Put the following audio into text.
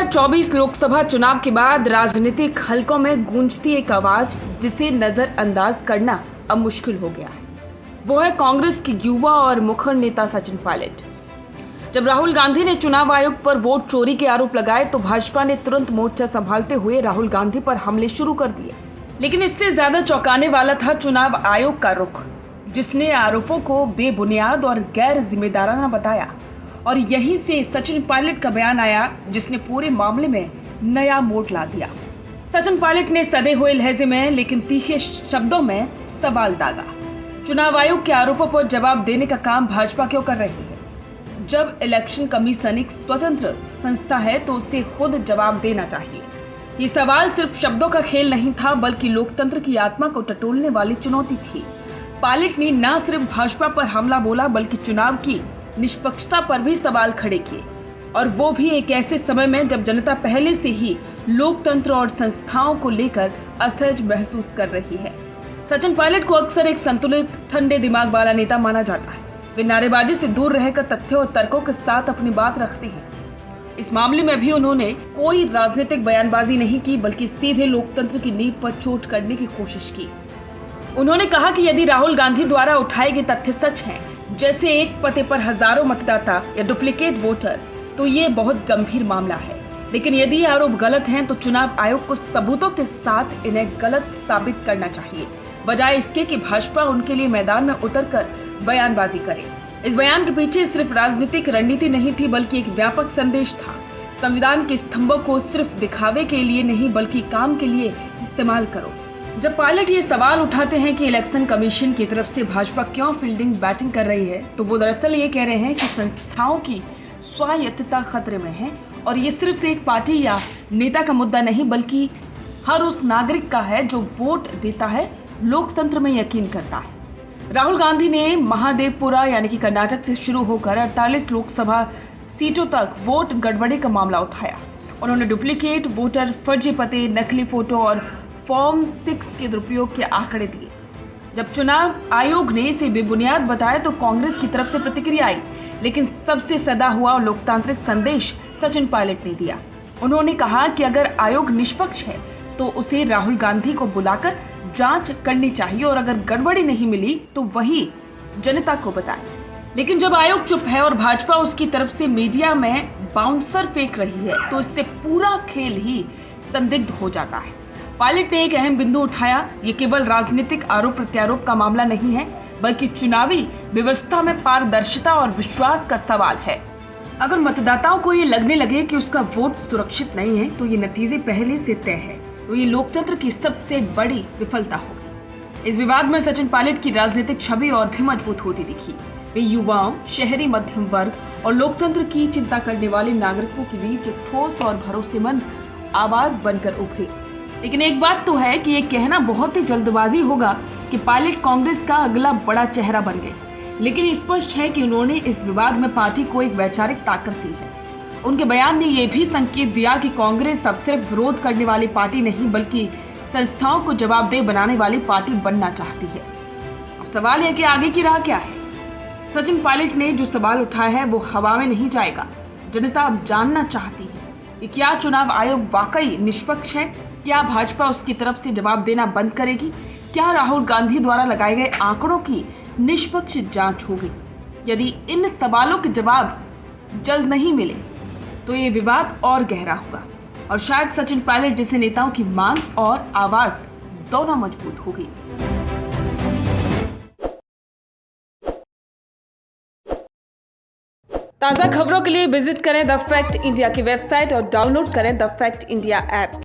2024 लोकसभा चुनाव के बाद राजनीतिक हलकों में गूंजती एक आवाज जिसे नजरअंदाज करना अब मुश्किल हो गया है। वो है कांग्रेस के युवा और मुखर नेता सचिन पायलट। जब राहुल गांधी ने चुनाव आयोग पर वोट चोरी के आरोप लगाए तो भाजपा ने तुरंत मोर्चा संभालते हुए राहुल गांधी पर हमले शुरू कर दिए। लेकिन इससे ज्यादा चौंकाने वाला था चुनाव आयोग का रुख, जिसने आरोपों को बेबुनियाद और गैर जिम्मेदाराना बताया। और यहीं से सचिन पायलट का बयान आया जिसने पूरे मामले में नया मोड़ ला दिया। सचिन पायलट ने सधे हुए लहजे में लेकिन तीखे शब्दों में सवाल दागा। चुनाव आयोग के आरोपों पर जवाब देने का काम भाजपा क्यों कर रही है? जब इलेक्शन कमीशन एक स्वतंत्र संस्था है तो उसे खुद जवाब देना चाहिए। ये सवाल सिर्फ शब्दों का खेल नहीं था, बल्कि लोकतंत्र की आत्मा को टटोलने वाली चुनौती थी। पायलट ने न सिर्फ भाजपा पर हमला बोला बल्कि चुनाव की निष्पक्षता पर भी सवाल खड़े किए, और वो भी एक ऐसे समय में जब जनता पहले से ही लोकतंत्र और संस्थाओं को लेकर असहज महसूस कर रही है। सचिन पायलट को अक्सर एक संतुलित, ठंडे दिमाग वाला नेता माना जाता है। वे नारेबाजी से दूर रहकर तथ्यों और तर्कों के साथ अपनी बात रखते हैं। इस मामले में भी उन्होंने कोई राजनीतिक बयानबाजी नहीं की, बल्कि सीधे लोकतंत्र की नींव पर चोट करने की कोशिश की। उन्होंने कहा कि यदि राहुल गांधी द्वारा उठाए गए तथ्य सच हैं, जैसे एक पते पर हजारों मतदाता या डुप्लीकेट वोटर, तो ये बहुत गंभीर मामला है। लेकिन यदि ये आरोप गलत हैं तो चुनाव आयोग को सबूतों के साथ इन्हें गलत साबित करना चाहिए, बजाय इसके कि भाजपा उनके लिए मैदान में उतरकर बयानबाजी करे। इस बयान के पीछे सिर्फ राजनीतिक रणनीति नहीं थी, बल्कि एक व्यापक संदेश था। संविधान के स्तंभों को सिर्फ दिखावे के लिए नहीं बल्कि काम के लिए इस्तेमाल करो। जब पायलट ये सवाल उठाते हैं कि इलेक्शन कमीशन की तरफ से भाजपा क्यों फील्डिंग बैटिंग कर रही है, तो वो दरअसल ये कह रहे हैं कि संस्थाओं की स्वायत्तता खतरे में है, और ये सिर्फ एक पार्टी या नेता का मुद्दा नहीं बल्कि हर उस नागरिक का है जो वोट देता है, लोकतंत्र में यकीन करता है। राहुल गांधी ने महादेवपुरा यानी कि कर्नाटक से शुरू होकर 48 लोकसभा सीटों तक वोट गड़बड़ी का मामला उठाया। उन्होंने डुप्लीकेट वोटर, फर्जी पते, नकली फोटो और फॉर्म 6 के दुरुपयोग के आंकड़े दिए। जब चुनाव आयोग ने इसे बेबुनियाद बताया तो कांग्रेस की तरफ से प्रतिक्रिया आई, लेकिन सबसे सदा हुआ लोकतांत्रिक संदेश सचिन पायलट ने दिया। उन्होंने कहा कि अगर आयोग निष्पक्ष है तो उसे राहुल गांधी को बुलाकर जांच करनी चाहिए, और अगर गड़बड़ी नहीं मिली तो वही जनता को बताए। लेकिन जब आयोग चुप है और भाजपा उसकी तरफ से मीडिया में बाउंसर फेंक रही है तो इससे पूरा खेल ही संदिग्ध हो जाता है। पायलट ने एक अहम बिंदु उठाया, ये केवल राजनीतिक आरोप प्रत्यारोप का मामला नहीं है, बल्कि चुनावी व्यवस्था में पारदर्शिता और विश्वास का सवाल है। अगर मतदाताओं को ये लगने लगे कि उसका वोट सुरक्षित नहीं है तो ये नतीजे पहले से तय है, तो ये लोकतंत्र की सबसे बड़ी विफलता होगी। इस विवाद में सचिन पायलट की राजनीतिक छवि और भी मजबूत होती दिखी। वे युवाओं, शहरी मध्यम वर्ग और लोकतंत्र की चिंता करने वाले नागरिकों के बीच एक ठोस और भरोसेमंद आवाज बनकर उभरे। लेकिन एक बात तो है कि ये कहना बहुत ही जल्दबाजी होगा कि पायलट कांग्रेस का अगला बड़ा चेहरा बन गए, लेकिन स्पष्ट है कि उन्होंने इस विवाद में पार्टी को एक वैचारिक ताकत दी है। उनके बयान ने यह भी संकेत दिया कि कांग्रेस अब सिर्फ विरोध करने वाली पार्टी नहीं बल्कि संस्थाओं को जवाबदेह बनाने वाली पार्टी बनना चाहती है। अब सवाल है कि आगे की राह क्या है? सचिन पायलट ने जो सवाल उठाया है वो हवा में नहीं जाएगा। जनता अब जानना चाहती है कि क्या चुनाव आयोग वाकई निष्पक्ष है? क्या भाजपा उसकी तरफ से जवाब देना बंद करेगी? क्या राहुल गांधी द्वारा लगाए गए आंकड़ों की निष्पक्ष जांच होगी? यदि इन सवालों के जवाब जल्द नहीं मिले तो ये विवाद और गहरा होगा, और शायद सचिन पायलट जैसे नेताओं की मांग और आवाज दोनों मजबूत होगी। ताज़ा खबरों के लिए विजिट करें द फैक्ट इंडिया की वेबसाइट और डाउनलोड करें द फैक्ट इंडिया ऐप।